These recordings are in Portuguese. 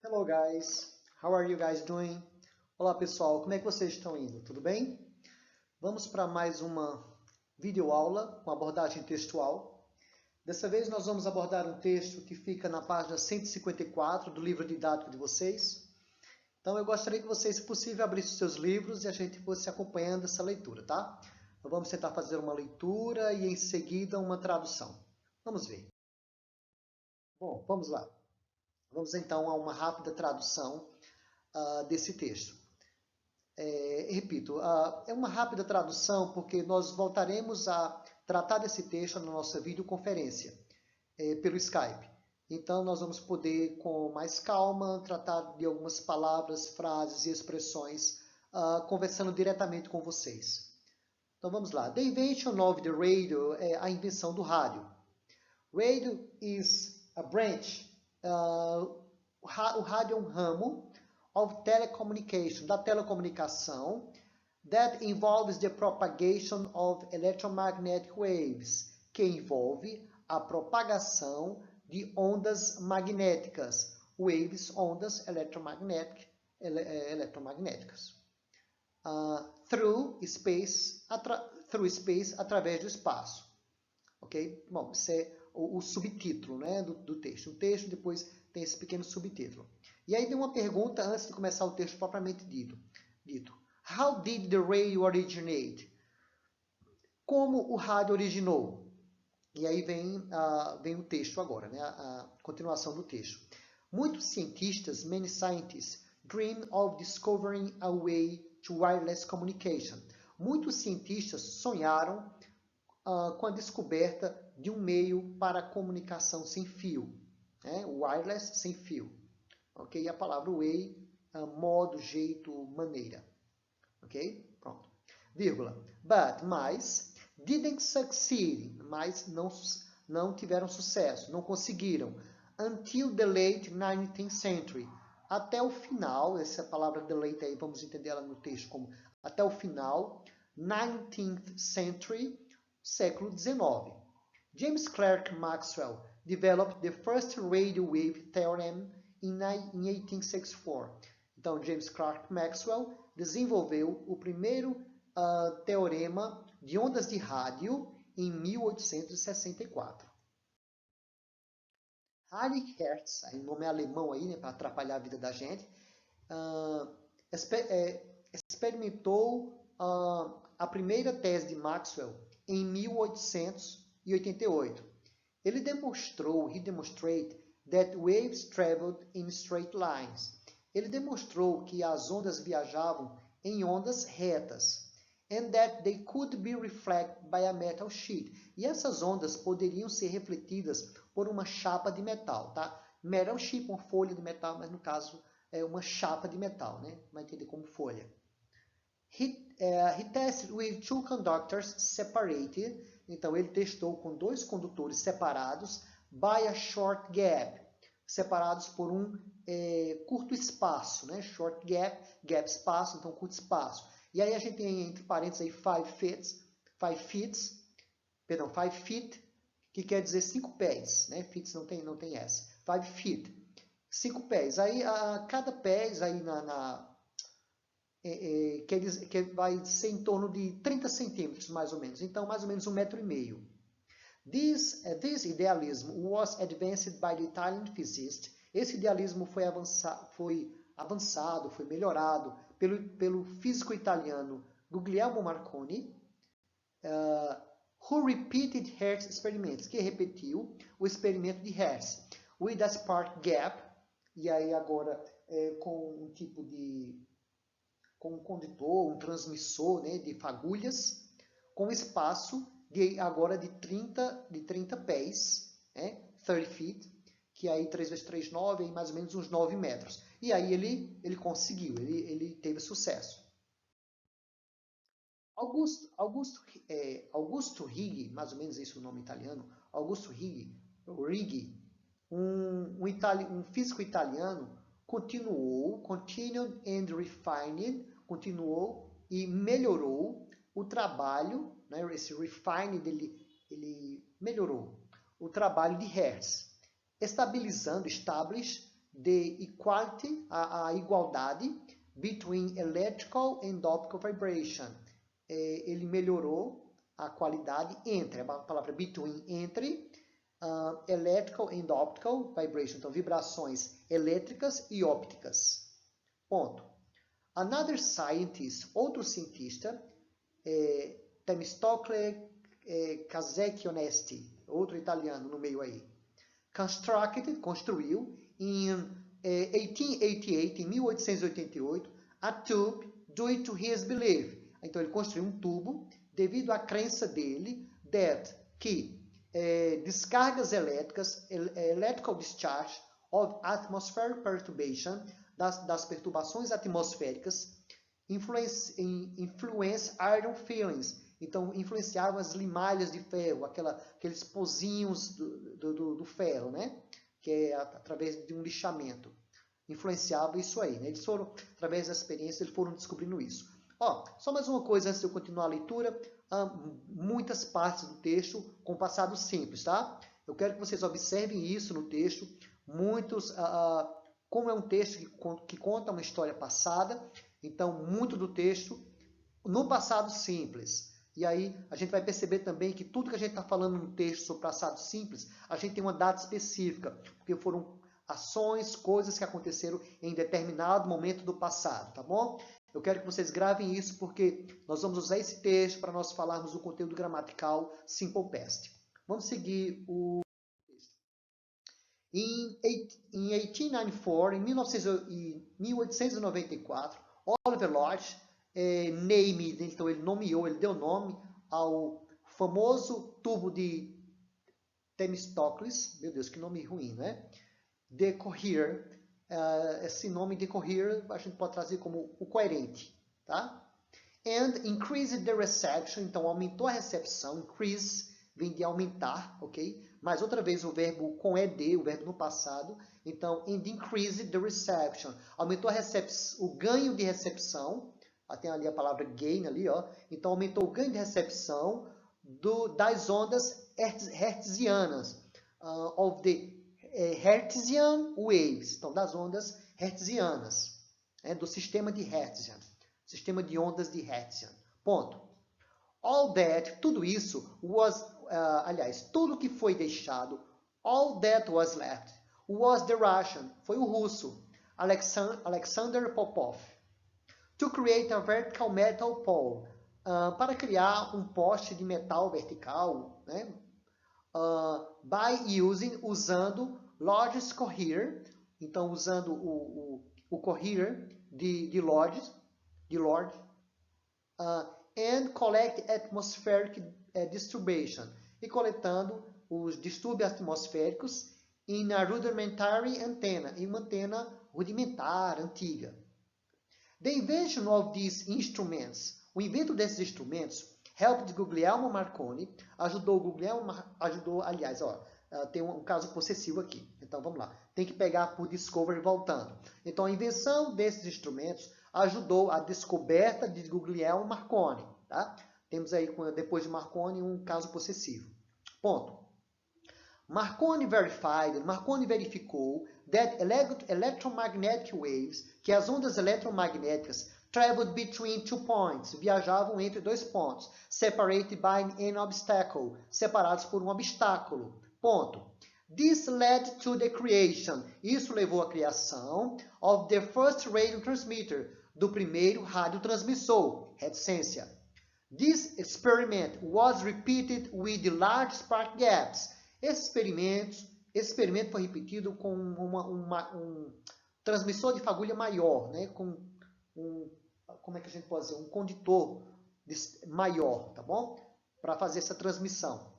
Hello guys, how are you guys doing? Olá pessoal, como é que vocês estão indo? Tudo bem? Vamos para mais uma videoaula com abordagem textual. Dessa vez nós vamos abordar um texto que fica na página 154 do livro didático de vocês. Então eu gostaria que vocês, se possível, abrissem os seus livros e a gente fosse acompanhando essa leitura, tá? Então vamos tentar fazer uma leitura e em seguida uma tradução. Vamos ver. Bom, vamos lá. Vamos então a uma rápida tradução desse texto. Repito, é uma rápida tradução porque nós voltaremos a tratar desse texto na nossa videoconferência pelo Skype. Então, nós vamos poder, com mais calma, tratar de algumas palavras, frases e expressões, conversando diretamente com vocês. Então, vamos lá. The invention of the radio é a invenção do rádio. Radio is a branch. O rádio é um ramo of telecommunication, da telecomunicação, that involves the propagation of electromagnetic waves, que envolve a propagação de ondas magnéticas, waves, ondas eletromagnéticas. Through space, através do espaço. Ok? Bom, isso é o subtítulo, né, do texto. O texto depois tem esse pequeno subtítulo. E aí tem uma pergunta antes de começar o texto propriamente dito. How did the radio originate? Como o rádio originou? E aí vem o texto agora, né, a continuação do texto. Muitos cientistas, many scientists, dream of discovering a way to wireless communication. Muitos cientistas sonharam com a descoberta de um meio para a comunicação sem fio, né? Wireless, sem fio. Ok? E a palavra way, modo, jeito, maneira. Ok? Pronto. Vírgula. Mas, didn't succeed. Mas não tiveram sucesso, não conseguiram. Until the late 19th century. Até o final, essa palavra the late aí, vamos entender ela no texto como até o final, 19th century, século XIX. James Clerk Maxwell developed the first radio wave theorem in 1864. Então, James Clerk Maxwell desenvolveu o primeiro teorema de ondas de rádio em 1864. Heinrich Hertz, o nome é alemão aí, né, para atrapalhar a vida da gente, experimentou a primeira tese de Maxwell em 1888. Ele demonstrated that waves traveled in straight lines. Ele demonstrou que as ondas viajavam em ondas retas. And that they could be reflected by a metal sheet. E essas ondas poderiam ser refletidas por uma chapa de metal, tá? Metal sheet, uma folha de metal, mas no caso é uma chapa de metal, né? Vai entender como folha. He tested with two conductors separated. Então, ele testou com dois condutores separados by a short gap. Separados por um curto espaço, né? Short gap, gap espaço, então curto espaço. E aí a gente tem entre parênteses aí 5 feet, que quer dizer 5 pés, né? Feet não tem essa. 5 feet, 5 pés. Aí cada pés aí que vai ser em torno de 30 centímetros, mais ou menos. Então, mais ou menos 1,5 metro. This idealism was advanced by the Italian physicist. Esse idealismo foi avançado, foi melhorado pelo físico italiano Guglielmo Marconi, who repeated Hertz's experiments, que repetiu o experimento de Hertz, with a spark gap, e aí agora com um tipo de com um condutor, um transmissor, né, de fagulhas, com espaço agora de 30 pés, né, 30 feet, que aí 3 vezes 3, 9, aí mais ou menos uns 9 metros. E aí ele conseguiu, ele teve sucesso. Augusto Righi, mais ou menos esse é o nome italiano, Augusto Righi, um físico italiano, continued and refined, continuou e melhorou o trabalho, né, esse refined ele melhorou o trabalho de Hertz, establish the equality, a igualdade, between electrical and optical vibration. Ele melhorou a qualidade entre, a palavra between, entre electrical and optical vibration, então vibrações elétricas e ópticas. Ponto. Another scientist, outro cientista, Themistocles Cassecchionesti, outro italiano no meio aí, construiu, em 1888, em 1888, a tube due to his belief. Então, ele construiu um tubo devido à crença dele que descargas elétricas, electrical discharge of atmospheric perturbation, das perturbações atmosféricas, influence iron filings. Então, influenciavam as limalhas de ferro, aqueles pozinhos do ferro, né? Que é através de um lixamento. Influenciava isso aí, né? Eles foram, através da experiência, eles foram descobrindo isso. Só mais uma coisa antes de eu continuar a leitura. Muitas partes do texto com passado simples, tá? Eu quero que vocês observem isso no texto. Como é um texto que conta uma história passada, então muito do texto no passado simples. E aí a gente vai perceber também que tudo que a gente está falando no texto sobre passado simples, a gente tem uma data específica, porque foram ações, coisas que aconteceram em determinado momento do passado, tá bom? Eu quero que vocês gravem isso, porque nós vamos usar esse texto para nós falarmos do conteúdo gramatical Simple Past. Vamos seguir o texto. Em 1894, em 1894, Oliver Lodge então ele deu nome ao famoso tubo de Themistocles. Meu Deus, que nome ruim, né? De Cohere. Esse nome de Cohere a gente pode trazer como o coerente, tá? And increased the reception, então aumentou a recepção. Increase vem de aumentar, ok? Mais outra vez o verbo com ed, o verbo no passado. Então, and increased the reception, aumentou o ganho de recepção. Tem ali a palavra gain ali, ó. Então aumentou o ganho de recepção das ondas hertzianas, of the Hertzian waves, então das ondas hertzianas, do sistema de Hertzian, sistema de ondas de Hertzian. Ponto. All that, tudo isso was, tudo que foi deixado, all that was left, was the Russian, foi o russo, Alexander Popov, to create a vertical metal pole, para criar um poste de metal vertical, né? Usando Lodge's Cohere, então usando o Cohere de Lodge, and collect atmospheric disturbation, e coletando os distúrbios atmosféricos in a rudimentary antenna, em uma antena rudimentar, antiga. The invention of these instruments, o invento desses instrumentos, helped Guglielmo Marconi, tem um caso possessivo aqui. Então, vamos lá. Tem que pegar por discovery voltando. Então, a invenção desses instrumentos ajudou a descoberta de Guglielmo Marconi, tá? Temos aí, depois de Marconi, um caso possessivo. Ponto. Marconi verificou that electromagnetic waves, que as ondas eletromagnéticas traveled between 2 points, viajavam entre 2 pontos, separated by an obstacle, separados por um obstáculo. Ponto. This led to the creation, isso levou à criação, of the first radio transmitter, do primeiro radiotransmissor, reticência. This experiment was repeated with large spark gaps. Esse experimento foi repetido com um transmissor de fagulha maior, né? Com como é que a gente pode dizer? Um condutor maior, tá bom? Para fazer essa transmissão.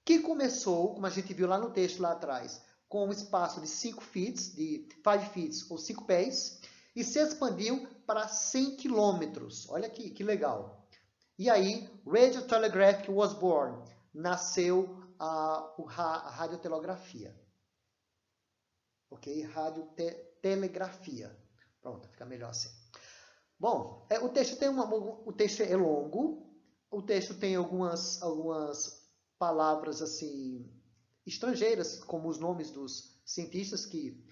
Que começou, como a gente viu lá no texto lá atrás, com um espaço de 5 feet ou 5 pés, e se expandiu para 100 quilômetros. Olha aqui, que legal. E aí, Radio Telegraph was born. Nasceu a radiotelegrafia. Ok? Radiotelegrafia. Pronto, fica melhor assim. Bom, o texto é longo. O texto tem algumas palavras assim estrangeiras, como os nomes dos cientistas que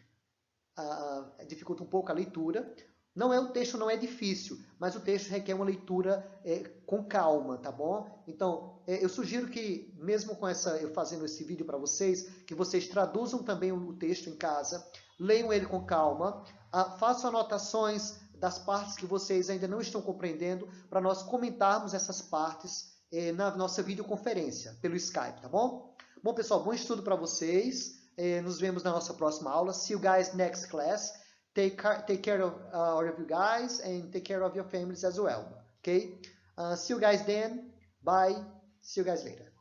dificulta um pouco a leitura. O texto não é difícil, mas o texto requer uma leitura com calma, tá bom? Então, eu sugiro que, mesmo com eu fazendo esse vídeo para vocês, que vocês traduzam também o texto em casa, leiam ele com calma, façam anotações das partes que vocês ainda não estão compreendendo, para nós comentarmos essas partes na nossa videoconferência, pelo Skype, tá bom? Bom, pessoal, bom estudo para vocês. Nos vemos na nossa próxima aula. See you guys next class. Take care of all of you guys and take care of your families as well. Okay? See you guys then. Bye. See you guys later.